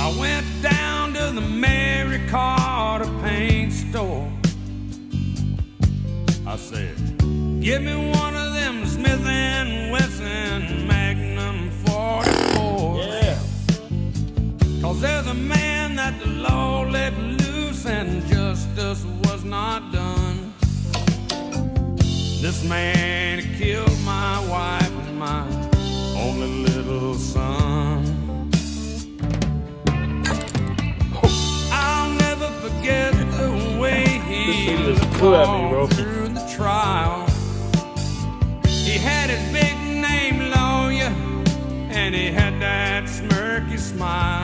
I went down to the Mary Carter paint store. I said, give me one of them Smith & Wesson Magnum 44. Yeah. Cause there's a man that the law let loose and justice was not done. This man killed my wife and my only little son. I'll never forget the way he looked all through the trial. He had his big name lawyer and he had that smirky smile.